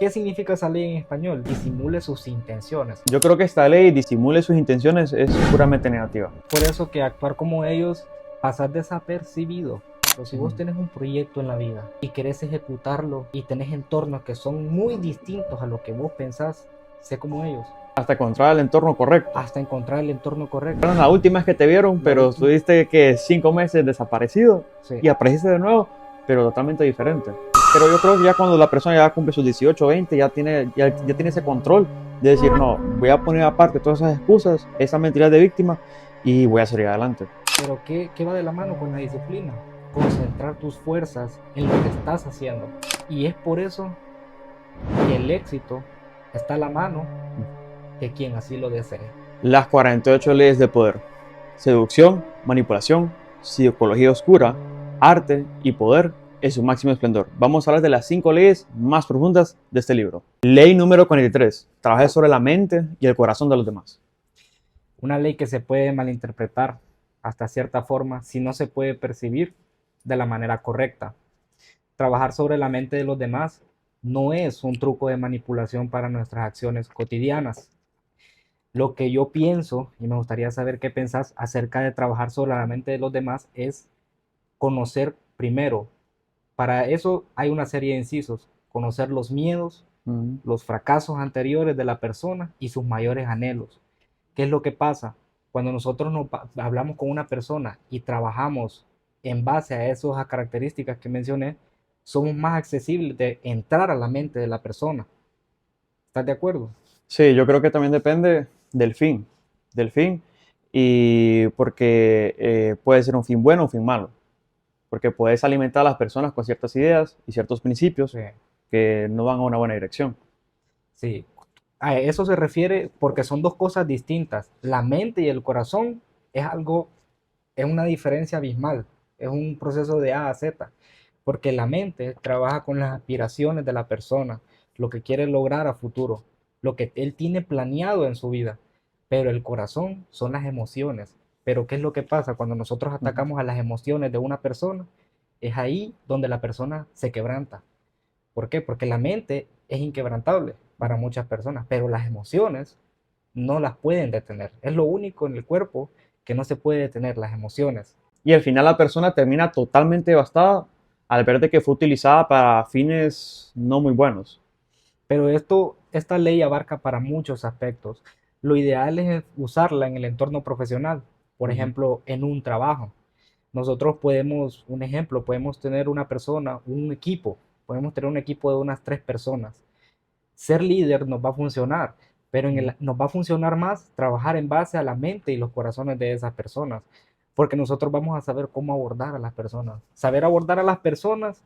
¿Qué significa esa ley en español? Disimule sus intenciones. Yo creo que esta ley, disimule sus intenciones, es puramente negativa. Por eso que actuar como ellos, pasar desapercibido. Pero si vos tenés un proyecto en la vida y querés ejecutarlo y tenés entornos que son muy distintos a lo que vos pensás, sé como ellos. Hasta encontrar el entorno correcto. Hasta encontrar el entorno correcto. Bueno, la última es que te vieron, pero tuviste que 5 meses desaparecido Sí. y apareciste de nuevo, pero totalmente diferente. Pero yo creo que ya cuando la persona ya cumple sus 18 o 20, ya tiene ese control de decir, no, voy a poner aparte todas esas excusas, esa mentalidad de víctima y voy a salir adelante. Pero ¿qué va de la mano con la disciplina? Concentrar tus fuerzas en lo que estás haciendo. Y es por eso que el éxito está a la mano de quien así lo desee. Las 48 leyes de poder: seducción, manipulación, psicología oscura, arte y poder en su máximo esplendor. Vamos a hablar de las 5 leyes más profundas de este libro. Ley número 43. Trabajar sobre la mente y el corazón de los demás. Una ley que se puede malinterpretar hasta cierta forma si no se puede percibir de la manera correcta. Trabajar sobre la mente de los demás no es un truco de manipulación para nuestras acciones cotidianas. Lo que yo pienso, y me gustaría saber qué pensás acerca de trabajar sobre la mente de los demás, es conocer primero. Para eso hay una serie de incisos: conocer los miedos, los fracasos anteriores de la persona y sus mayores anhelos. ¿Qué es lo que pasa? Cuando nosotros hablamos con una persona y trabajamos en base a esas características que mencioné, somos más accesibles de entrar a la mente de la persona. ¿Estás de acuerdo? Sí, yo creo que también depende del fin, y porque puede ser un fin bueno o un fin malo, porque puedes alimentar a las personas con ciertas ideas y ciertos principios que no van a una buena dirección. Sí, a eso se refiere porque son dos cosas distintas. La mente y el corazón es una diferencia abismal, es un proceso de A a Z, porque la mente trabaja con las aspiraciones de la persona, lo que quiere lograr a futuro, lo que él tiene planeado en su vida, pero el corazón son las emociones. Pero ¿qué es lo que pasa cuando nosotros atacamos a las emociones de una persona? Es ahí donde la persona se quebranta. ¿Por qué? Porque la mente es inquebrantable para muchas personas, pero las emociones no las pueden detener. Es lo único en el cuerpo que no se puede detener, las emociones. Y al final la persona termina totalmente devastada al ver de que fue utilizada para fines no muy buenos. Pero esta ley abarca para muchos aspectos. Lo ideal es usarla en el entorno profesional, por ejemplo, en un trabajo. Nosotros un ejemplo, podemos tener una persona, un equipo, podemos tener un equipo de unas 3 personas. Ser líder nos va a funcionar, pero nos va a funcionar más trabajar en base a la mente y los corazones de esas personas, porque nosotros vamos a saber cómo abordar a las personas. Saber abordar a las personas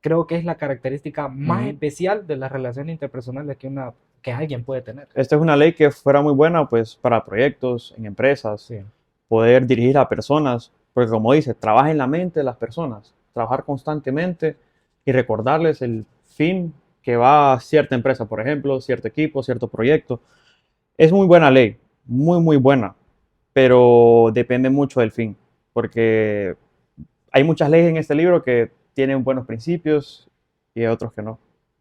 creo que es la característica más especial de las relaciones interpersonales que alguien puede tener. Esta es una ley que fuera muy buena pues para proyectos, en empresas, Sí. poder dirigir a personas, porque como dice, trabaja en la mente de las personas, trabajar constantemente y recordarles el fin que va a cierta empresa, por ejemplo, cierto equipo, cierto proyecto. Es muy buena ley, muy, muy buena, pero depende mucho del fin, porque hay muchas leyes en este libro que tienen buenos principios y hay otros que no.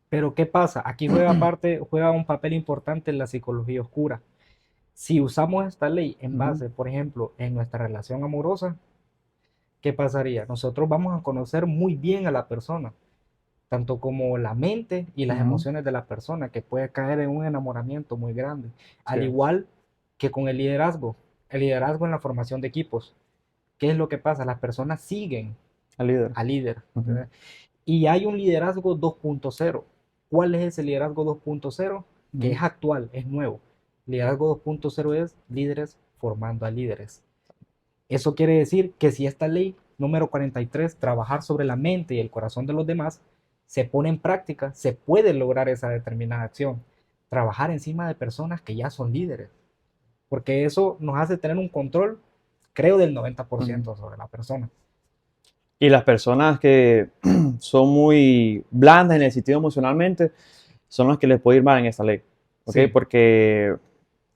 Pero ¿qué pasa? Aquí juega un papel importante en la psicología oscura. Si usamos esta ley en base, por ejemplo, en nuestra relación amorosa, ¿qué pasaría? Nosotros vamos a conocer muy bien a la persona, tanto como la mente y las emociones de la persona, que puede caer en un enamoramiento muy grande. Al igual que con el liderazgo en la formación de equipos. ¿Qué es lo que pasa? Las personas siguen al líder. Y hay un liderazgo 2.0. ¿Cuál es ese liderazgo 2.0? Que es actual, es nuevo. Liderazgo 2.0 es líderes formando a líderes. Eso quiere decir que si esta ley número 43, trabajar sobre la mente y el corazón de los demás, se pone en práctica, se puede lograr esa determinada acción. Trabajar encima de personas que ya son líderes. Porque eso nos hace tener un control, creo, del 90% sobre la persona. Y las personas que son muy blandas en el sentido emocionalmente son las que les puede ir mal en esta ley. ¿Okay? Sí. Porque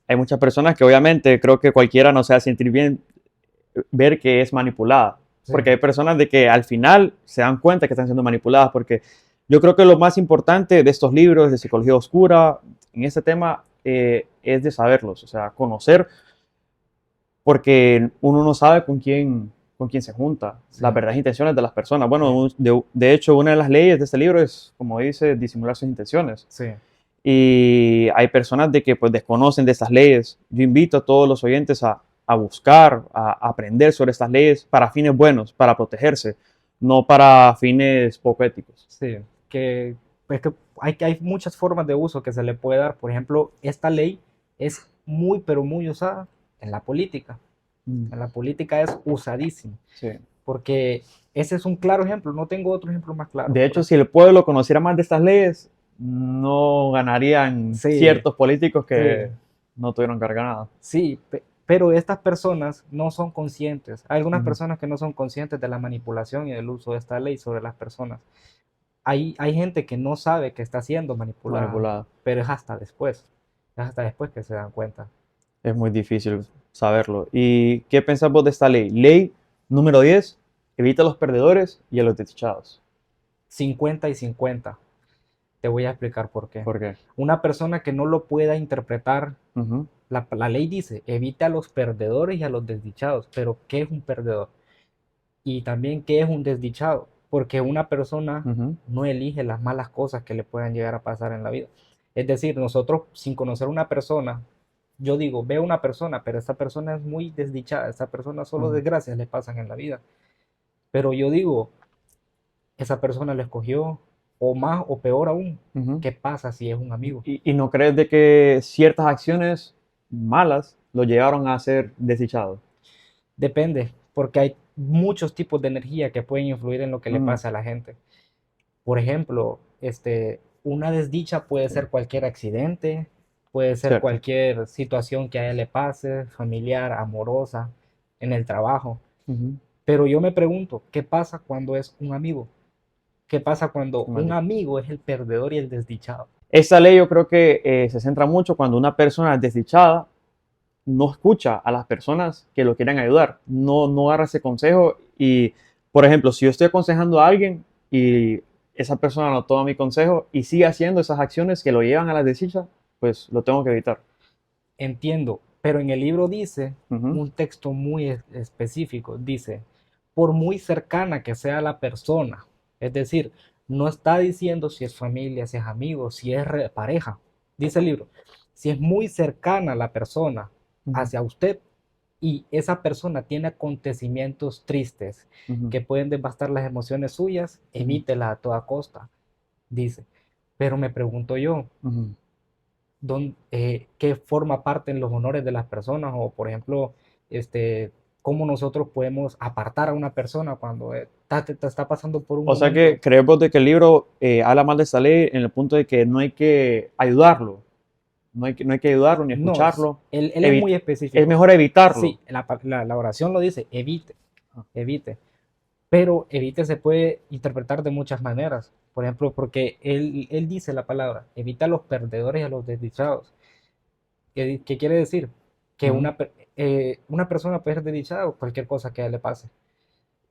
hay muchas personas que obviamente creo que cualquiera no se va a sentir bien ver que es manipulada. Sí. Porque hay personas de que al final se dan cuenta que están siendo manipuladas porque Yo creo que lo más importante de estos libros de psicología oscura en este tema es de saberlos, o sea, conocer, porque uno no sabe con quién se junta, Sí, las verdaderas intenciones de las personas. Bueno, sí, de hecho, una de las leyes de este libro es, como dice, disimular sus intenciones. sí. Y hay personas de que pues desconocen de estas leyes. Yo invito a todos los oyentes a buscar, a aprender sobre estas leyes para fines buenos, para protegerse, no para fines poco éticos. Sí, que hay muchas formas de uso que se le puede dar. Por ejemplo, esta ley es muy, pero muy usada en la política. Mm, En la política es usadísima, sí. porque ese es un claro ejemplo. No tengo otro ejemplo más claro. De hecho, si el pueblo conociera más de estas leyes, no ganarían Sí, ciertos políticos sí, que no tuvieron carga nada. sí, pero estas personas no son conscientes. Hay algunas Ujú. personas que no son conscientes de la manipulación y del uso de esta ley sobre las personas. Hay gente que no sabe que está siendo manipulada, Manipulada. pero es hasta después que se dan cuenta. Es muy difícil saberlo. ¿Y qué pensás vos de esta ley? Ley número 10: evita a los perdedores y a los desdichados. 50 y 50. Te voy a explicar por qué. ¿Por qué? Una persona que no lo pueda interpretar, Ujú, la ley dice, evita a los perdedores y a los desdichados, pero ¿qué es un perdedor? Y también, ¿qué es un desdichado? Porque una persona ujú, no elige las malas cosas que le puedan llegar a pasar en la vida. Es decir, nosotros sin conocer a una persona, yo digo, veo una persona, pero esta persona es muy desdichada, esta persona solo ujú, desgracias le pasan en la vida. Pero yo digo, esa persona lo escogió, o más o peor aún, ujú. ¿qué pasa si es un amigo? ¿Y no crees de que ciertas acciones malas lo llevaron a ser desdichado? Depende, porque hay muchos tipos de energía que pueden influir en lo que le Mm, pasa a la gente. Por ejemplo, una desdicha puede ser cualquier accidente, puede ser cierto. cualquier situación que a él le pase, familiar, amorosa, en el trabajo. Ujú. Pero yo me pregunto, ¿qué pasa cuando es un amigo? ¿Qué pasa cuando ¿Qué más un dice? amigo es el perdedor y el desdichado? Esta ley yo creo que se centra mucho cuando una persona desdichada no escucha a las personas que lo quieren ayudar, no agarra ese consejo y, por ejemplo, si yo estoy aconsejando a alguien y esa persona no toma mi consejo y sigue haciendo esas acciones que lo llevan a la desdicha, pues lo tengo que evitar. Entiendo, pero en el libro dice Ujú, un texto muy específico, dice, por muy cercana que sea la persona, es decir, no está diciendo si es familia, si es amigo, si es pareja, dice el libro, si es muy cercana la persona ujú, hacia usted y esa persona tiene acontecimientos tristes ujú, que pueden devastar las emociones suyas, ujú, evítela a toda costa, dice. Pero me pregunto yo, ujú. qué forma parte en los honores de las personas o, por ejemplo, cómo nosotros podemos apartar a una persona cuando te está pasando por un O sea que momento. creemos de que el libro habla mal de esta ley en el punto de que no hay que ayudarlo, no hay que ayudarlo ni No, escucharlo, él es evi- muy es específico. mejor evitarlo. Sí, la oración lo dice, evite, Ah, evite. Pero evite se puede interpretar de muchas maneras. Por ejemplo, porque él dice la palabra, evita a los perdedores y a los desdichados. ¿Qué quiere decir? Que ujú. una persona puede ser desdichada o cualquier cosa que a él le pase.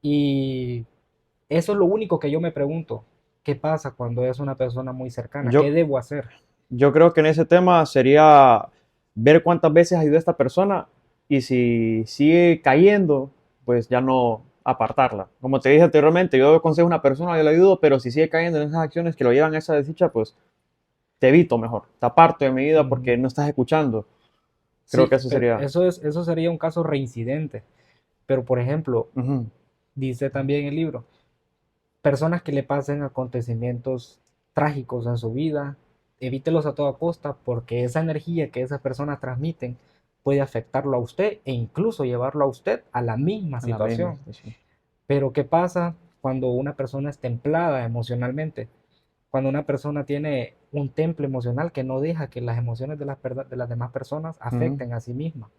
Y eso es lo único que yo me pregunto. ¿Qué pasa cuando es una persona muy cercana? ¿Qué Yo, debo hacer? Yo creo que en ese tema sería ver cuántas veces ayuda a esta persona y si sigue cayendo, pues ya no apartarla. Como te dije anteriormente, yo aconsejo a una persona, yo le ayudo, pero si sigue cayendo en esas acciones que lo llevan a esa desdicha, pues te evito mejor, te aparto de mi vida porque Mm, no estás escuchando. Creo sí, que eso pero sería. eso sería un caso reincidente. Pero, por ejemplo, Ujú, dice también el libro, personas que le pasen acontecimientos trágicos en su vida, evítelos a toda costa porque esa energía que esas personas transmiten puede afectarlo a usted e incluso llevarlo a usted a la misma a la misma situación. situación. Pero ¿qué pasa cuando una persona es templada emocionalmente? Cuando una persona tiene un temple emocional que no deja que las emociones de las demás personas Ujú. afecten a sí misma.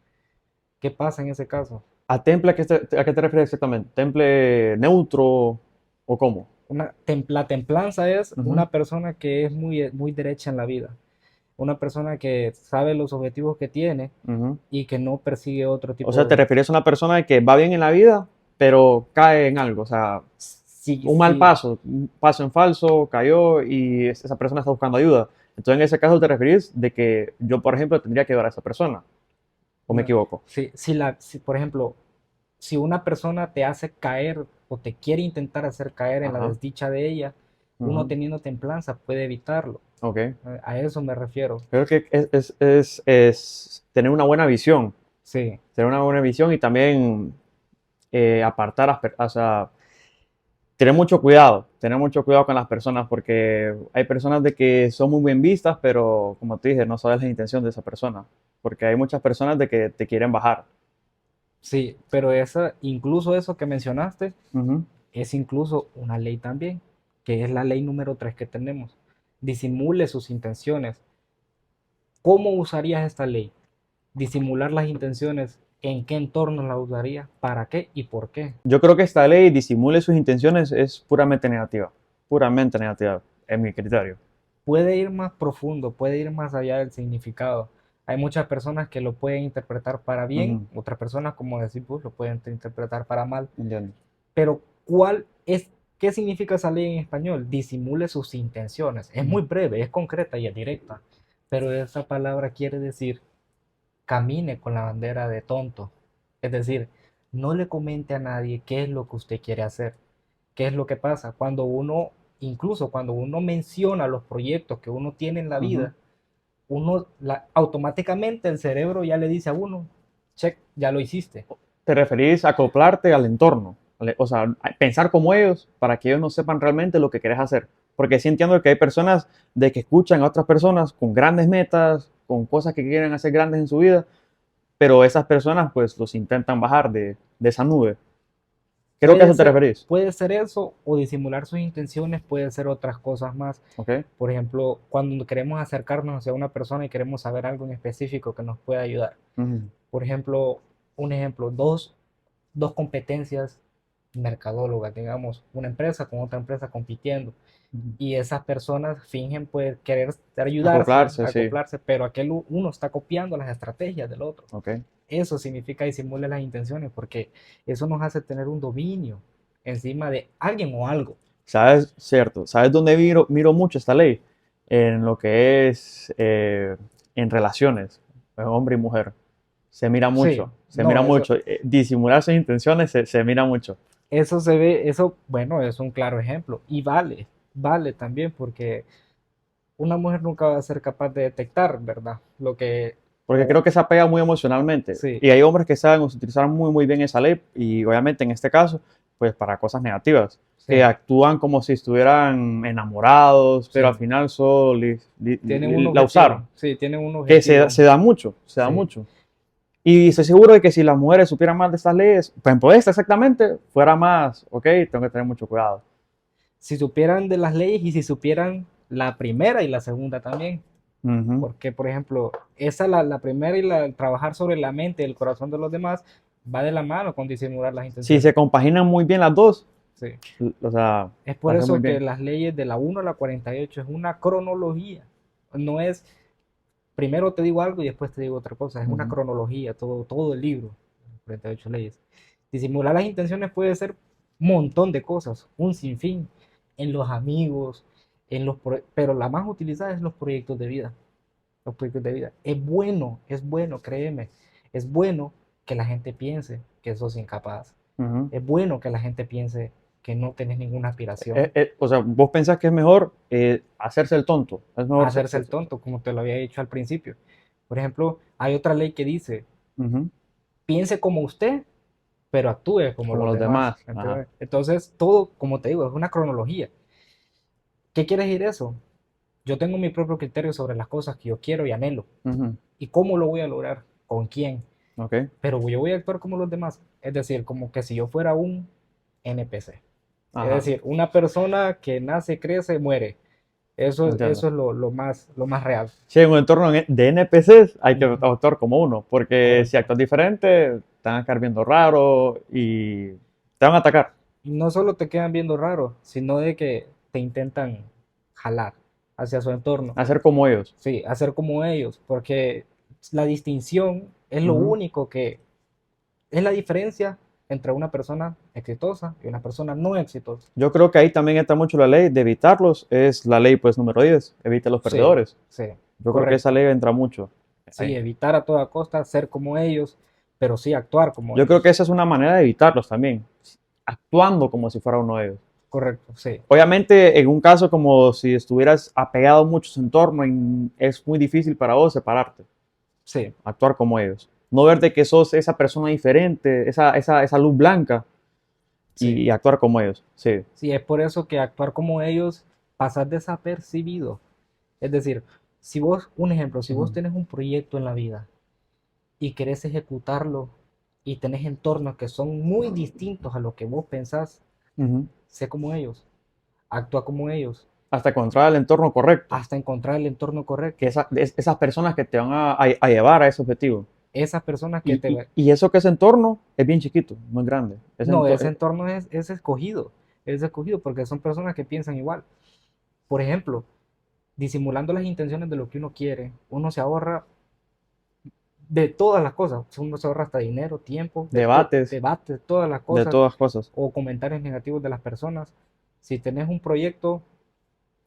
¿Qué pasa en ese caso? ¿A temple a qué te refieres exactamente? ¿Temple neutro o cómo? La templanza es Ujú, una persona que es muy, muy derecha en la vida, una persona que sabe los objetivos que tiene ujú. y que no persigue otro O sea, tipo te de... refieres a una persona que va bien en la vida, pero cae en algo. O sea, Sí, un mal sí, paso, un paso en falso, cayó y esa persona está buscando ayuda. Entonces, en ese caso te referís de que yo, por ejemplo, tendría que ayudar a esa persona, ¿o me no, equivoco? si, por ejemplo, si una persona te hace caer o te quiere intentar hacer caer en la Ajá, desdicha de ella, uno ujú, teniendo templanza puede evitarlo. ok. A eso me refiero. Creo que es tener una buena visión, Sí, tener una buena visión y también apartar, o sea, tener mucho cuidado con las personas porque hay personas de que son muy bien vistas, pero como te dije, no sabes la intención de esa persona, porque hay muchas personas de que te quieren bajar. sí, pero esa, incluso eso que mencionaste, Ujú. es incluso una ley también, que es la ley número 3 que tenemos. Disimule sus intenciones. ¿Cómo usarías esta ley? Disimular las intenciones, ¿en qué entorno la usaría? ¿Para qué y por qué? Yo creo que esta ley disimule sus intenciones es puramente negativa, en mi criterio. Puede ir más profundo, puede ir más allá del significado. Hay muchas personas que lo pueden interpretar para bien, Ujú, otras personas, como decir, pues, lo pueden interpretar para mal. entiendo. Pero, qué significa esa ley en español? Disimule sus intenciones. Es Ujú. muy breve, es concreta y es directa. Pero esa palabra quiere decir camine con la bandera de tonto. Es decir, no le comente a nadie qué es lo que usted quiere hacer. ¿Qué es lo que pasa? Cuando uno, incluso cuando uno menciona los proyectos que uno tiene en la Ujú. vida, automáticamente el cerebro ya le dice a uno, check, ya lo hiciste. Te referís a acoplarte al entorno, o sea, a pensar como ellos para que ellos no sepan realmente lo que querés hacer. Porque sí entiendo que hay personas de que escuchan a otras personas con grandes metas, con cosas que quieren hacer grandes en su vida, pero esas personas pues los intentan bajar de esa nube. Creo que a Puede eso te ser, referís. puede ser eso o disimular sus intenciones, puede ser otras cosas más. ¿Ok? Por ejemplo, cuando queremos acercarnos hacia una persona y queremos saber algo en específico que nos pueda ayudar. Ujú, Por ejemplo, un ejemplo, dos competencias mercadólogas, digamos, una empresa con otra empresa compitiendo. ujú. Y esas personas fingen pues querer ayudarse, Acoplarse, sí. acoplarse, pero aquel uno está copiando las estrategias del otro. ¿Ok? Eso significa disimule las intenciones, porque eso nos hace tener un dominio encima de alguien o algo. ¿Sabes? Cierto. ¿Sabes dónde miro mucho esta ley? En lo que es en relaciones, hombre y mujer. Se mira Sí, mucho, se mira no, mucho. Disimular sus intenciones se mira mucho. eso se ve, eso, bueno, es un claro ejemplo. Y vale también, porque una mujer nunca va a ser capaz de detectar, ¿verdad? Lo que, Porque o- creo que se apega muy emocionalmente. sí, Y hay hombres que saben utilizar muy, muy bien esa ley. Y obviamente en este caso, pues para cosas negativas. Que sí, actúan como si estuvieran enamorados, pero al sí. final solo Tienen un la usaron. objetivo, sí, tienen un Que objetivo, se da mucho, se da sí. mucho. Y estoy seguro de que si las mujeres supieran más de estas leyes, por ejemplo, esta exactamente, fuera más, ok, tengo que tener mucho cuidado. Si supieran de las leyes y si supieran la primera y la segunda también. Ujú. Porque, por ejemplo, la primera y el trabajar sobre la mente y el corazón de los demás va de la mano con disimular las Si intenciones. se compaginan muy bien las dos, Sí. o sea, Es va por a ser muy eso que bien. las leyes de la 1 a la 48 es una cronología. No es primero te digo algo y después te digo otra cosa. Es una Ujú. cronología, todo el libro. 48 leyes. Disimular las intenciones puede ser un montón de cosas, un sinfín. En los amigos, pero la más utilizada es los proyectos de vida. Los proyectos de vida. Es bueno, créeme. Es bueno que la gente piense que sos incapaz. Ujú. Es bueno que la gente piense que no tenés ninguna aspiración. O sea, vos pensás que es mejor hacerse el tonto. Es mejor Hacerse el tonto, como te lo había dicho al principio. Por ejemplo, hay otra ley que dice, ujú, piense como usted, pero actúe como como los los demás. demás. Ajá. Entonces, todo, como te digo, es una cronología. ¿Qué quiere decir eso? Yo tengo mi propio criterio sobre las cosas que yo quiero y anhelo. Ujú. ¿Y cómo lo voy a lograr? ¿Con quién? Ok, Pero yo voy a actuar como los demás. Es decir, como que si yo fuera un NPC. Es ajá, decir, una persona que nace, crece, muere. entiendo. Eso es lo más real. Sí, en un entorno de NPCs hay que Ujú. actuar como uno, porque si Correcto. actúas diferente, te van a quedar viendo raro y te van a atacar. Y no solo te quedan viendo raro, sino de que te intentan jalar hacia su entorno. Hacer como ellos. Sí, hacer como ellos, porque la distinción es lo Ujú. único que es la diferencia entre una persona exitosa y una persona no exitosa. Yo creo que ahí también entra mucho la ley de evitarlos, es la ley pues número 10, evita los Sí, perdedores. sí, Yo creo que esa correcto. ley entra mucho Sí, ahí. evitar a toda costa ser como ellos, pero sí actuar como Yo creo que ellos. esa es una manera de evitarlos también, actuando como si fuera uno de ellos. Correcto, sí, Obviamente, en un caso como si estuvieras apegado mucho a su entorno, es muy difícil para vos separarte, sí, actuar como ellos. No ver de que sos esa persona diferente, esa luz blanca sí. y actuar como ellos. Sí. Sí, es por eso que actuar como ellos pasa desapercibido. Es decir, si vos, un ejemplo, si vos Ujú. tenés un proyecto en la vida y querés ejecutarlo y tenés entornos que son muy distintos a lo que vos pensás, Ujú. sé como ellos, actúa como ellos, Hasta encontrar el entorno correcto. hasta encontrar el entorno Que correcto. esas personas que te van a llevar a ese objetivo. Esas personas que te... Y eso que ese entorno es bien chiquito, no es grande. No, ese entorno es escogido porque son personas que piensan igual. Por ejemplo, disimulando las intenciones de lo que uno quiere, uno se ahorra de todas las cosas. Uno se ahorra hasta dinero, tiempo, debates, debate, todas las de cosas todas cosas. o comentarios negativos de las personas. Si tenés un proyecto,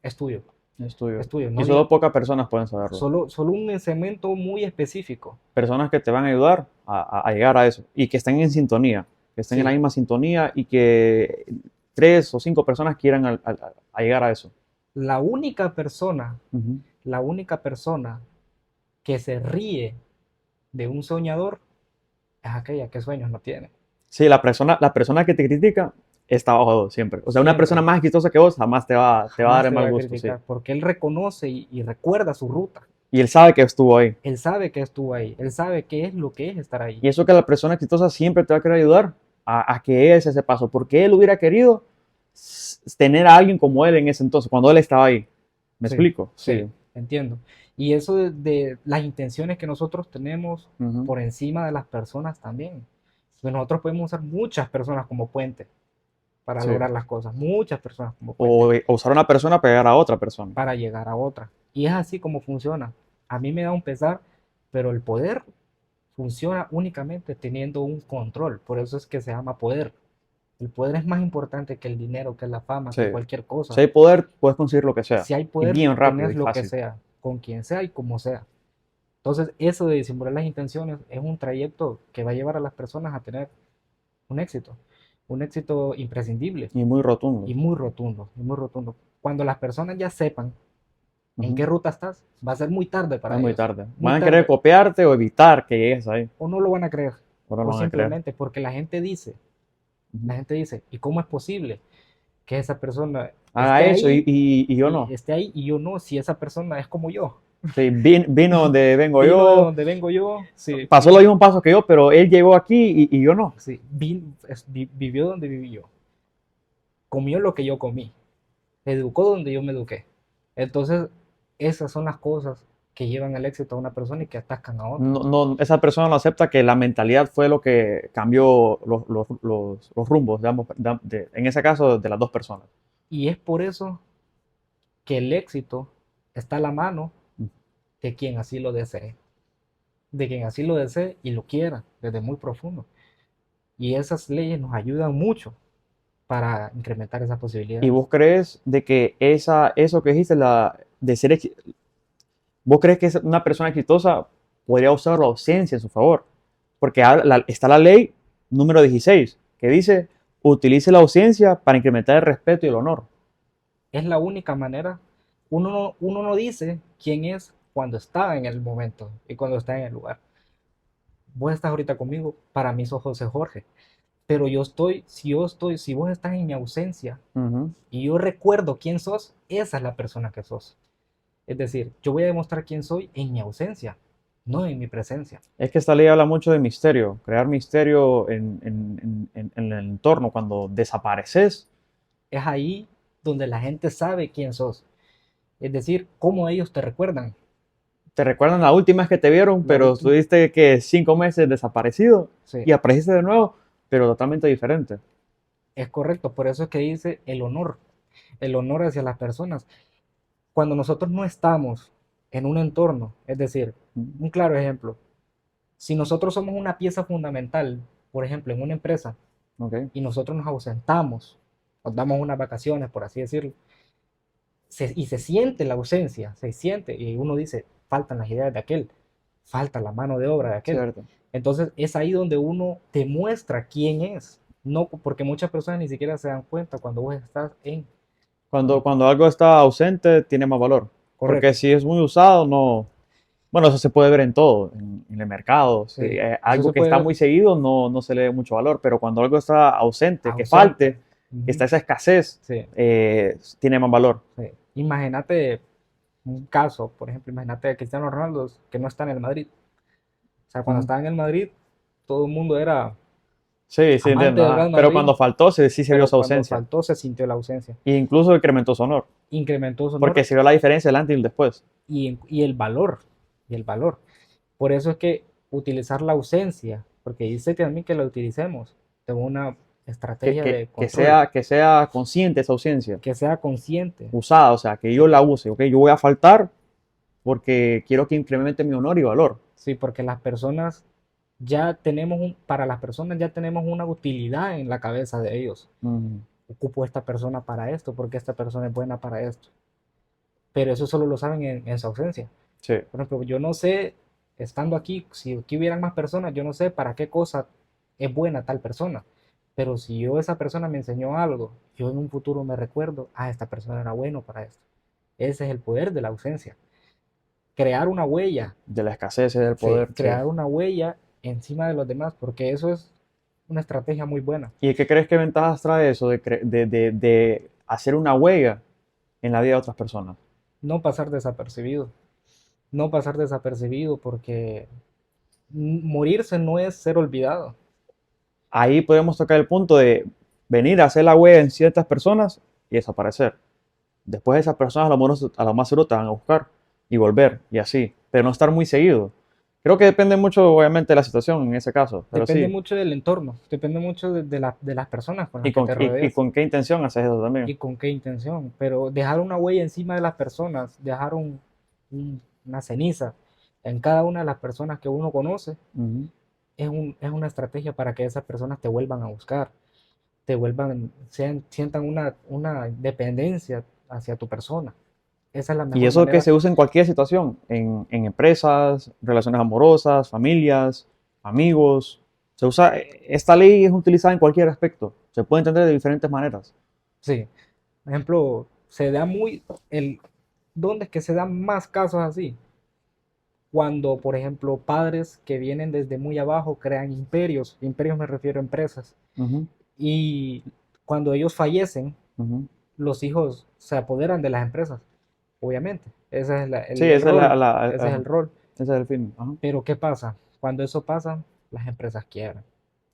es tuyo, Es tuyo. es tuyo. Y No solo diga, pocas personas pueden saberlo. solo un segmento muy específico. Personas que te van a ayudar a llegar a eso y que estén en sintonía, que estén en la Sí, misma sintonía y que 3 o 5 personas quieran a llegar a eso. la única persona, Ujú. la única persona que se ríe de un soñador es aquella que sueños no tiene. Sí, la persona que te critica está abajo de vos siempre. O sea, una persona Siempre, más exitosa que vos jamás te va a dar jamás el te mal va a gusto, sí. criticar, porque él reconoce y recuerda su ruta. Y él sabe que estuvo ahí. Él sabe que estuvo ahí, él sabe qué es lo que es estar ahí. Y eso que la persona exitosa siempre te va a querer ayudar a que es ese paso, porque él hubiera querido tener a alguien como él en ese entonces, cuando él estaba ahí. ¿Me Sí, explico? sí, Sí. entiendo. Y eso de las intenciones que nosotros tenemos Ujú. por encima de las personas también. Pues nosotros podemos usar muchas personas como puente para Sí. lograr las cosas, muchas personas como puente O usar una persona para pegar a otra persona. para llegar a otra. Y es así como funciona. A mí me da un pesar, pero el poder funciona únicamente teniendo un control. Por eso es que se llama poder. El poder es más importante que el dinero, que la fama, Sí. que cualquier Si cosa. hay poder, puedes conseguir lo que sea. Si hay Y poder, bien rápido tenés y lo que fácil. sea, con quien sea y como sea. Entonces, eso de disimular las intenciones es un trayecto que va a llevar a las personas a tener un éxito imprescindible Y muy rotundo. y muy rotundo, y muy rotundo. Cuando las personas ya sepan en Ujú. qué ruta estás, va a ser muy tarde Es para muy ellos, tarde. muy Van a querer tarde, copiarte o evitar que llegues ahí. o no lo van a creer, Ahora o no van a creer. simplemente porque Ujú. la gente dice, ¿y cómo es posible que esa persona esté Haga eso ahí y yo no. y yo no, si esa persona es como yo? Sí, vino donde vengo Vino de yo, donde vengo yo, sí, pasó los mismos pasos que yo, pero él llegó aquí y yo no. sí, vivió donde viví yo, comió lo que yo comí, educó donde yo me eduqué. Entonces, esas son las cosas que llevan al éxito a una persona y que atascan a otra. No, esa persona no acepta que la mentalidad fue lo que cambió los rumbos, digamos, en ese caso, de las dos personas. Y es por eso que el éxito está a la mano de quien así lo desee, de quien así lo desee y lo quiera desde muy profundo. Y esas leyes nos ayudan mucho para incrementar esas ¿Y posibilidades. vos crees de que eso que dijiste, vos crees que una persona exitosa podría usar la ausencia en su favor? Porque está la ley número 16 que dice, utilice la ausencia para incrementar el respeto y el honor. Es la única manera. Uno no dice quién es cuando está en el momento y cuando está en el lugar. Vos estás ahorita conmigo, para mí sos José Jorge, pero si vos estás en mi ausencia Ujú. y yo recuerdo quién sos, esa es la persona que sos. Es decir, yo voy a demostrar quién soy en mi ausencia, no en mi presencia. Es que esta ley habla mucho de misterio, crear misterio en el entorno. Cuando desapareces, Es ahí donde la gente sabe quién sos. Es decir, cómo ellos te recuerdan. te recuerdan la última vez que te vieron, La pero última, estuviste que 5 meses desaparecido sí, y apareciste de nuevo, pero totalmente diferente. es correcto. Por eso es que dice el honor hacia las personas. Cuando nosotros no estamos en un entorno, es decir, un claro ejemplo, si nosotros somos una pieza fundamental, por ejemplo, en una empresa, Ok. y nosotros nos ausentamos, nos damos unas vacaciones, por así decirlo, y se siente la ausencia, se siente, y uno dice, faltan las ideas de aquel, falta la mano de obra de aquel. Cierto. Entonces es ahí donde uno demuestra quién es, no porque muchas personas ni siquiera se dan cuenta cuando vos estás en Cuando algo está ausente, tiene más valor. Porque correcto. si es muy usado, no. Bueno, eso se puede ver en todo, en el mercado. Si, Sí, eso algo se que puede está ver muy seguido no se le da mucho valor, pero cuando algo está ausente, que ausente. falte, que Ujú. está esa escasez, Sí, tiene más valor. sí. Imagínate un caso, por ejemplo, imagínate a Cristiano Ronaldo que no está en el Madrid. O sea, cuando Ujú. estaba en el Madrid, todo el mundo era Sí, sí, amante entiendo. del Ajá. Real Pero Madrid, cuando faltó, sí se vio pero su cuando ausencia. faltó se sintió la ausencia. E incluso incrementó su honor, Incrementó su porque honor se vio la diferencia del antes y el después. y el valor, y el valor. Por eso es que utilizar la ausencia, porque dice también que la utilicemos, de una Que, estrategia que, de que control, sea, que sea consciente esa ausencia, que sea consciente. usada, o sea, que yo la use, ¿ok? Yo voy a faltar porque quiero que incremente mi honor y valor. Sí, porque las personas ya tenemos para las personas ya tenemos una utilidad en la cabeza de ellos. Mm, Ocupo esta persona para esto, porque esta persona es buena para esto. Pero eso solo lo saben en su ausencia. sí. Por ejemplo, yo no sé, estando aquí, si aquí hubieran más personas, yo no sé para qué cosa es buena tal persona. Pero si yo esa persona me enseñó algo, yo en un futuro me recuerdo, esta persona era bueno para esto. Ese es el poder de la ausencia. Crear una huella, De la escasez y del sí, poder, sí. crear una huella encima de los demás, porque eso es una estrategia muy buena. ¿Y qué crees que ventajas trae eso de hacer una huella en la vida de otras personas? No pasar desapercibido, no pasar desapercibido, porque morirse no es ser olvidado. Ahí podemos tocar el punto de venir a hacer la huella en ciertas personas y desaparecer. Después esas personas a lo más seguro te van a buscar y volver y así, pero no estar muy seguido. Creo que depende mucho, obviamente, de la situación en ese caso, pero Depende sí. mucho del entorno, depende mucho de las personas con las ¿Y que con, te y rodeas con qué intención haces eso también? y con qué intención. Pero dejar una huella encima de las personas, dejar una ceniza en cada una de las personas que uno conoce, Ujú. es una estrategia para que esas personas te vuelvan a buscar, te vuelvan, sientan una dependencia hacia tu persona. Esa es la Y mejor eso que manera. se usa en cualquier situación, en empresas, relaciones amorosas, familias, amigos. Se usa, esta ley es utilizada en cualquier aspecto. Se puede entender de diferentes maneras. Sí, por ejemplo, ¿dónde es que se dan más casos así? Cuando, por ejemplo, padres que vienen desde muy abajo crean imperios me refiero a empresas, Ujú, y cuando ellos fallecen, ujú. los hijos se apoderan de las empresas, obviamente. Ese es Sí, el esa es rol, ese es ajá, el rol. ese es el fin. Ajá. Pero ¿qué pasa? Cuando eso pasa, las empresas quiebran,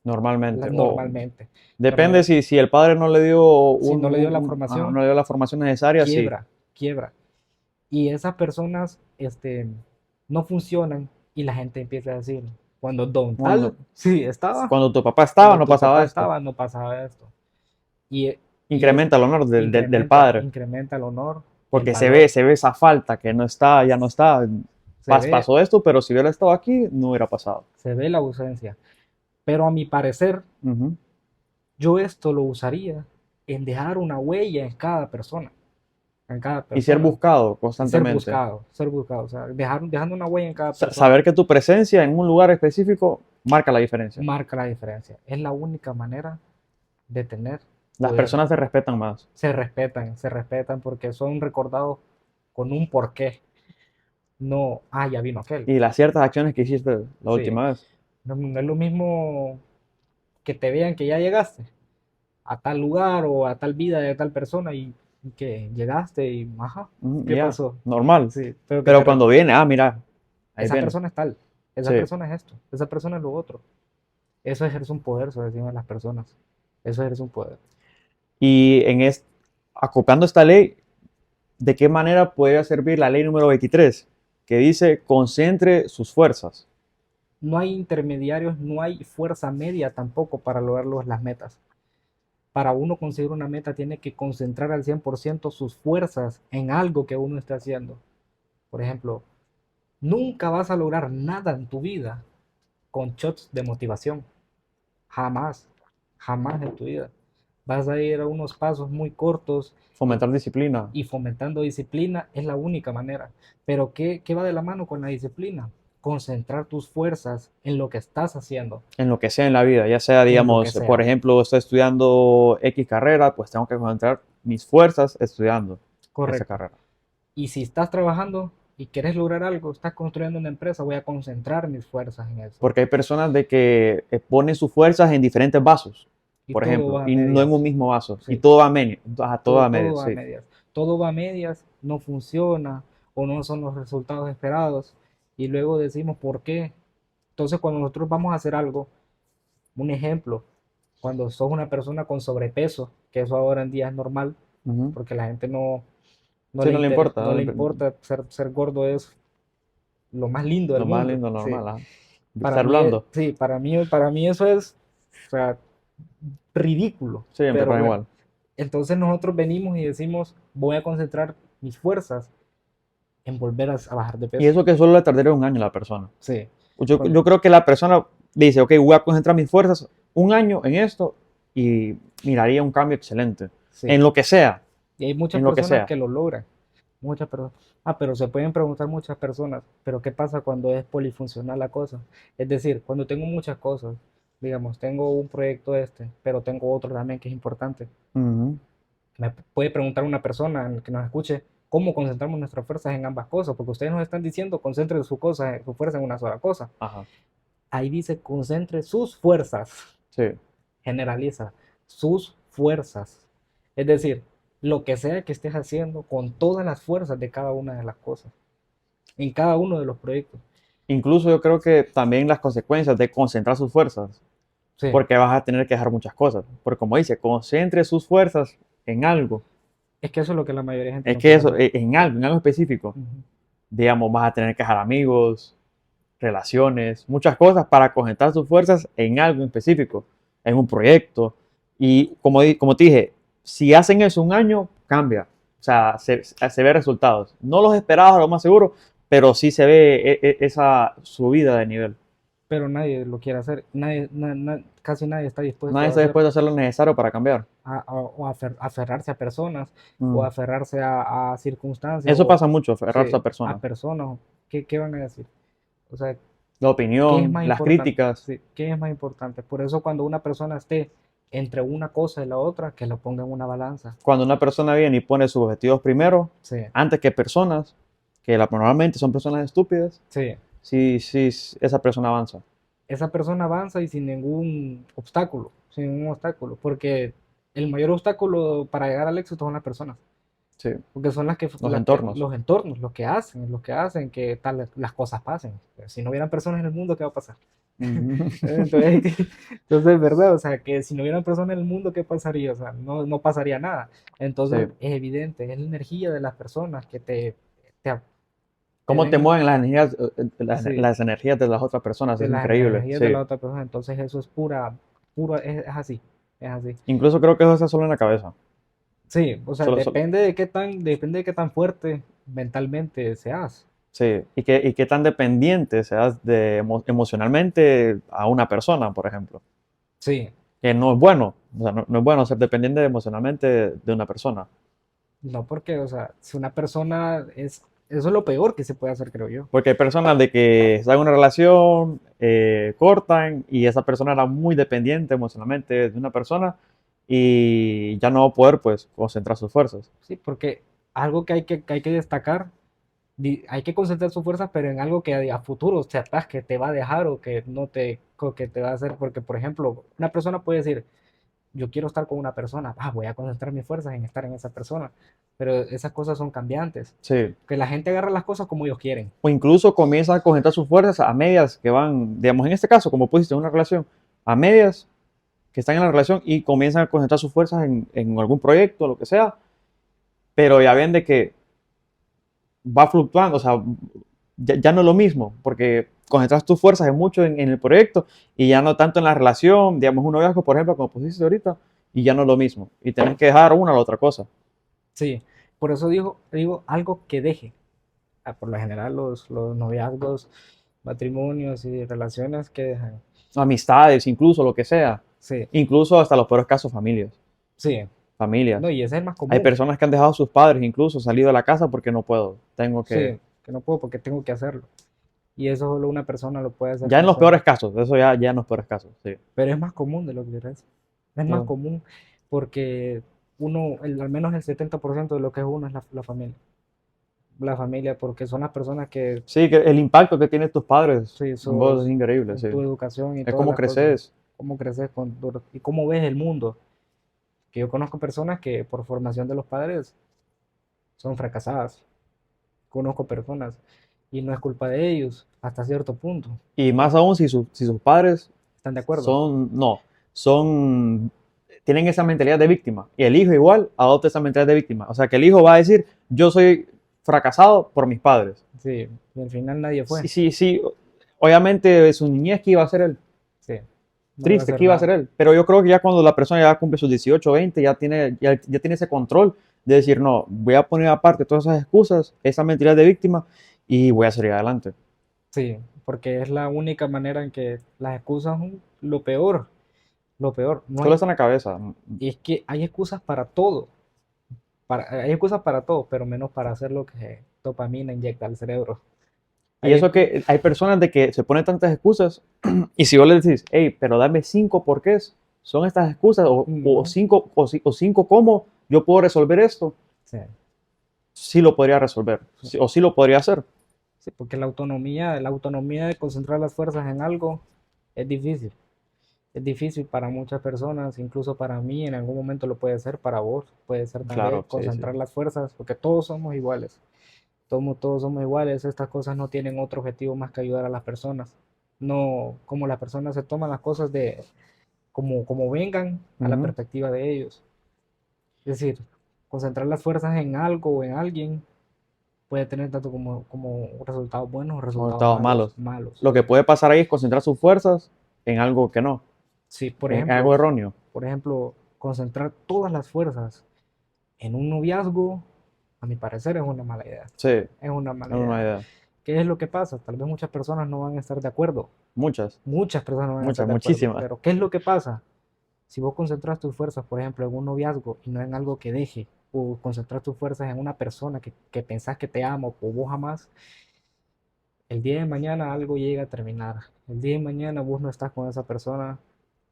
Normalmente. O normalmente. depende Normalmente, si el padre no le dio si no le dio la ajá, formación, no le dio la formación necesaria, sí. quiebra, quiebra. Y esas personas no funcionan y la gente empieza a decir, cuando Don Cuando, Tal, sí, estaba, cuando tu papá estaba, cuando no tu pasaba papá esto. estaba, no pasaba esto. Y, y es, Incrementa el honor del incrementa, padre. incrementa el honor, el Porque valor, se ve esa falta que no está, ya no está. se ve, Pasó esto, pero si hubiera estado aquí, no hubiera pasado. se ve la ausencia. Pero a mi parecer, Ujú. yo esto lo usaría en dejar una huella en cada Y ser persona, buscado y constantemente. ser buscado, o sea, dejando una huella en cada persona Saber que tu presencia en un lugar específico marca la diferencia. marca la diferencia. Es la única manera de tener Las poder. personas te respetan más. Se respetan porque son recordados con un porqué. No, ya vino aquel. Y las ciertas acciones que hiciste la Sí, última vez. no, no es lo mismo que te vean que ya llegaste a tal lugar o a tal vida de tal persona y que llegaste y, Ujú, y ¿qué ya, pasó? normal. Sí, pero que Pero cuando viene, mira, ahí esa viene. persona es tal, esa Sí. persona es esto, esa persona es lo otro. Eso ejerce un poder sobre encima de las personas. Eso ejerce un poder. Y acoplando esta ley, ¿de qué manera podría servir la ley número 23? Que dice, concentre sus fuerzas. No hay intermediarios, no hay fuerza media tampoco para lograr las metas. Para uno conseguir una meta tiene que concentrar al 100% sus fuerzas en algo que uno esté haciendo. Por ejemplo, nunca vas a lograr nada en tu vida con shots de motivación. Jamás. jamás en tu vida. Vas a ir a unos pasos muy cortos Fomentar disciplina y fomentando disciplina es la única manera. Pero ¿qué va de la mano con la disciplina? Concentrar tus fuerzas en lo que estás haciendo, en lo que sea en la vida, ya sea, en lo que digamos, por sea. ejemplo, estoy estudiando X carrera, pues tengo que concentrar mis fuerzas estudiando esa Correcto. carrera. Y si estás trabajando y quieres lograr algo, estás construyendo una empresa, voy a concentrar mis fuerzas en eso. Porque hay personas de que ponen sus fuerzas en diferentes vasos, Y por todo ejemplo, va a y no en un medias. mismo vaso, y Sí, todo va a medias, todo a todo medias, va a sí. medias. Todo va a medias, no funciona o no son los resultados esperados. Y luego decimos, ¿por qué? Entonces, cuando nosotros vamos a hacer algo, un ejemplo, cuando sos una persona con sobrepeso, que eso ahora en día es normal, Ujú. porque la gente Sí, no le importa, no le importa ser gordo, es lo más lindo del lo más mundo. lindo, Sí. normal, ajá. Estar blando, Sí, para mí eso es, o sea, ridículo. siempre, Pero para bueno, igual. entonces nosotros venimos y decimos, voy a concentrar mis fuerzas en volver a bajar de Y peso. eso que solo le tardaría un año a la persona. Sí, Yo creo que la persona dice, ok, voy a concentrar mis fuerzas un año en esto y miraría un cambio excelente. sí. En lo que sea, Y hay muchas en lo que personas sea. que lo logran. Muchas personas. Ah, pero se pueden preguntar muchas personas, pero ¿qué pasa cuando es polifuncional la cosa? Es decir, cuando tengo muchas cosas, digamos, tengo un proyecto este, pero tengo otro también que es importante. Ujú. Me puede preguntar una persona que nos escuche cómo concentramos nuestras fuerzas en ambas cosas, porque ustedes nos están diciendo concentre su fuerza en una sola cosa. Ajá, Ahí dice concentre sus fuerzas, sí. generaliza sus fuerzas. Es decir, lo que sea que estés haciendo con todas las fuerzas de cada una de las cosas, en cada uno de los proyectos. Incluso yo creo que también las consecuencias de concentrar sus fuerzas, Sí, porque vas a tener que dejar muchas cosas. Porque como dice, concentre sus fuerzas en algo. es que eso es lo que la mayoría de gente Es no que quiere eso, hacer. en algo específico. Ujú. Digamos, vas a tener que dejar amigos, relaciones, muchas cosas para concentrar sus fuerzas en algo en específico, en un proyecto. Y como te dije, si hacen eso un año, cambia. O sea, se ve resultados. No los esperados, lo más seguro, pero sí se ve esa subida de nivel. Pero nadie lo quiere hacer, casi nadie está dispuesto Nadie a está hacerlo. dispuesto a hacer lo necesario para cambiar. O aferrarse a personas o Mm. aferrarse a circunstancias Eso o pasa mucho, aferrarse sí, a a personas. personas. ¿Qué van a decir? O sea, La ¿qué es opinión, más las importante? críticas. Sí, ¿qué es más importante? Por eso cuando una persona esté entre una cosa y la otra, que lo ponga en una balanza. Cuando una persona viene y pone sus objetivos primero, Sí, antes que personas, que normalmente son personas estúpidas, sí. sí, sí, esa persona avanza. Esa persona avanza y sin ningún obstáculo, porque el mayor obstáculo para llegar al éxito son las personas. Sí, Porque son los entornos. los entornos, los que hacen que tal, las cosas pasen. Si no hubieran personas en el mundo, ¿qué va a pasar? Ujú. Entonces, entonces, ¿verdad? O sea, que si no hubieran personas en el mundo, ¿qué pasaría? O sea, no pasaría nada. Sí. Entonces, es evidente, es la energía de las personas que te, te ¿Cómo te den, mueven las energías, sí, las energías de las otras personas? de Es las increíble. energías de Sí. la otra persona. Entonces, eso es es así, es así. Incluso creo que eso está solo en la cabeza. Sí, o sea, Solo, depende de qué tan fuerte mentalmente seas. sí. Y qué tan dependiente seas emocionalmente a una persona, por ejemplo. Sí, Que no es bueno. O sea, no es bueno ser dependiente emocionalmente de una persona. no porque, o sea, si una persona eso es lo peor que se puede hacer, creo yo. Porque hay personas de que están en una relación, cortan y esa persona era muy dependiente emocionalmente de una persona y ya no va a poder pues concentrar sus fuerzas. Sí, porque algo que hay que destacar, hay que concentrar sus fuerzas, pero en algo que a futuro se atasque, te va a dejar o que no te, o que te va a hacer, porque por ejemplo, una persona puede decir, yo quiero estar con una persona, voy a concentrar mis fuerzas en estar en esa persona, pero esas cosas son cambiantes, Sí. que la gente agarra las cosas como ellos quieren. O incluso comienza a concentrar sus fuerzas a medias que van, digamos, en este caso, como pusiste en una relación, a medias que están en la relación y comienzan a concentrar sus fuerzas en algún proyecto, lo que sea, pero ya ven de que va fluctuando, o sea, ya no es lo mismo, porque concentras tus fuerzas en mucho en el proyecto y ya no tanto en la relación, digamos, un noviazgo, por ejemplo, como pusiste ahorita, y ya no es lo mismo. Y tenés que dejar una a la otra cosa. Sí, por eso digo algo que deje. Por lo general los noviazgos, matrimonios y relaciones que dejan. Amistades, incluso, lo que sea. Sí, Incluso hasta los peores casos, familias. sí. Familias. No, y ese es el más Hay común. personas que han dejado a sus padres, incluso salido de la casa porque no puedo. Tengo que. Sí, que no puedo porque tengo que hacerlo. Y eso solo una persona lo puede hacer Ya en con los fuerza. peores casos, eso ya en los peores casos, sí. Pero es más común de lo que crees. Es más No. común porque al menos el 70% de lo que es uno es la familia. La familia, porque son las personas que Sí, que el impacto que tienen tus padres sí, en vos es sos increíble, en sí. tu educación y Es todas como las cosas. creces. Cómo creces y cómo ves el mundo. Que yo conozco personas que por formación de los padres son fracasadas. Conozco personas y no es culpa de ellos hasta cierto punto. Y más aún si sus padres ¿Están de acuerdo? no, tienen esa mentalidad de víctima. Y el hijo igual adopta esa mentalidad de víctima. O sea, que el hijo va a decir, yo soy fracasado por mis padres. Sí, y al final nadie Sí, fue. sí, sí. Obviamente su niñez que iba a ser él. Sí, no iba a Triste, hacer que iba a ser nada. él. Pero yo creo que ya cuando la persona ya cumple sus 18 20 ya tiene ese control de decir, no, voy a poner aparte todas esas excusas, esa mentalidad de víctima y voy a salir adelante. Sí, porque es la única manera en que las excusas son lo peor, lo peor. No Solo hay, está en la cabeza. y es que hay excusas para todo, hay excusas para todo, pero menos para hacer lo que dopamina inyecta al cerebro. Y Hay eso excu- que hay personas de que se ponen tantas excusas y si vos le decís, hey, pero dame 5 porqués, son estas excusas o Ujú, cinco, o 5 cómo yo puedo resolver esto, sí, sí lo podría resolver sí, o sí lo podría hacer. sí, porque la autonomía de concentrar las fuerzas en algo es difícil. Es difícil para muchas personas, incluso para mí en algún momento lo puede ser, para vos puede ser también Claro, sí, sí. concentrar las fuerzas, porque todos somos iguales. Todos somos iguales, estas cosas no tienen otro objetivo más que ayudar a las personas. No como las personas se toman las cosas como vengan a la Ujú. perspectiva de ellos. Es decir, concentrar las fuerzas en algo o en alguien puede tener tanto como resultados buenos o Son resultados estados malos, malos. malos. Lo que puede pasar ahí es concentrar sus fuerzas en algo que no, Sí, en algo erróneo. por ejemplo, concentrar todas las fuerzas en un noviazgo, a mi parecer es una mala idea. Sí, es Es una mala una idea. idea. ¿Qué es lo que pasa? Tal vez muchas personas no van a estar de acuerdo. Muchas, Muchas personas no van a estar muchas, de acuerdo. muchísimas. Pero ¿qué es lo que pasa? Si vos concentras tus fuerzas, por ejemplo, en un noviazgo y no en algo que deje, o concentrar tus fuerzas en una persona que pensás que te ama o vos jamás, el día de mañana algo llega a terminar. El día de mañana vos no estás con esa persona.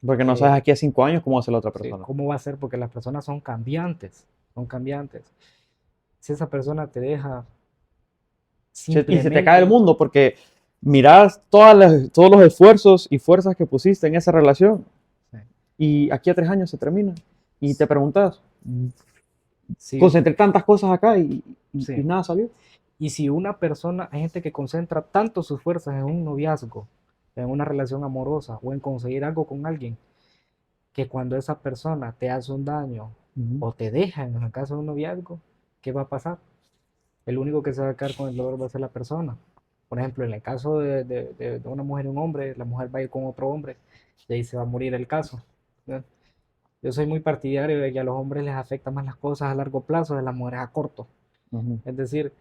Porque no sabes eh, aquí a 5 años cómo va a ser la otra sí, persona. ¿cómo va a ser? Porque las personas son cambiantes, son cambiantes. Si esa persona te deja Y se te cae el simplemente, mundo porque miras todos los esfuerzos y fuerzas que pusiste en esa relación y aquí a 3 años se termina. Y te preguntas, sí, concentré tantas cosas acá y sí. nada salió. Y si una persona, hay gente que concentra tanto sus fuerzas en un noviazgo, en una relación amorosa o en conseguir algo con alguien, que cuando esa persona te hace un daño Ujú. o te deja en el caso de un noviazgo, ¿qué va a pasar? El único que se va a quedar con el dolor va a ser la persona. Por ejemplo, en el caso de una mujer y un hombre, la mujer va a ir con otro hombre y ahí se va a morir el caso. ¿No? Yo soy muy partidario de que a los hombres les afectan más las cosas a largo plazo de las mujeres a corto. Ujú. Es decir,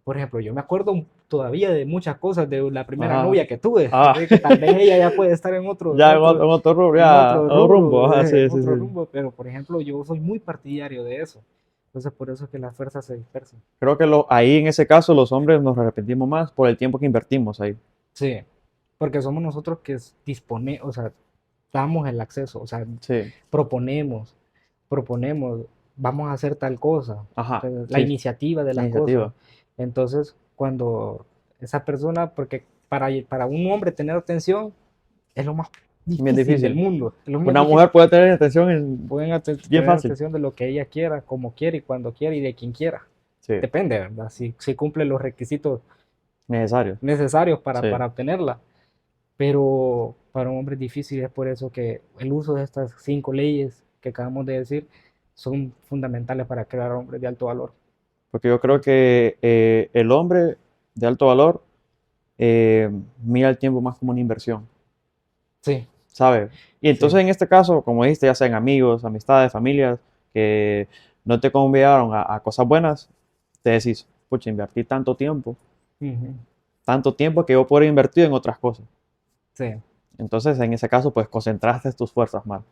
por ejemplo, yo me acuerdo todavía de muchas cosas de la primera Ajá. novia que tuve, Ah, de que tal vez ella ya puede estar en otro, ya en otro rubro, en ya, otro otro rumbo. rubro, Ajá, sí, en sí, otro sí. rumbo, pero por ejemplo, yo soy muy partidario de eso. Entonces, por eso es que las fuerzas se dispersan. Creo que ahí en ese caso los hombres nos arrepentimos más por el tiempo que invertimos ahí. Sí, porque somos nosotros que disponemos, o sea, damos el acceso, o sea, Sí, proponemos, proponemos, vamos a hacer tal cosa, ajá, entonces, la sí, iniciativa de la las cosas. iniciativa. Entonces, cuando esa persona, porque para un hombre tener atención es lo más Bien difícil del difícil. mundo, es lo más Una difícil. mujer puede tener atención Pueden bien tener fácil. atención de lo que ella quiera, como quiera y cuando quiera y de quien quiera. Sí, Depende, ¿verdad? Si cumple los requisitos necesario. necesarios para Sí. obtenerla. Pero para un hombre es difícil, es por eso que el uso de estas 5 leyes que acabamos de decir son fundamentales para crear hombres de alto valor. Porque yo creo que el hombre de alto valor eh, mira el tiempo más como una inversión, Sí, ¿sabes? Y sí, entonces en este caso, como dijiste, ya sean amigos, amistades, familias, que no te convidaron a cosas buenas, te decís, pucha, invertí ujú, tanto tiempo que yo podría invertir en otras cosas. sí, Entonces, en ese caso, pues concentraste tus fuerzas mal.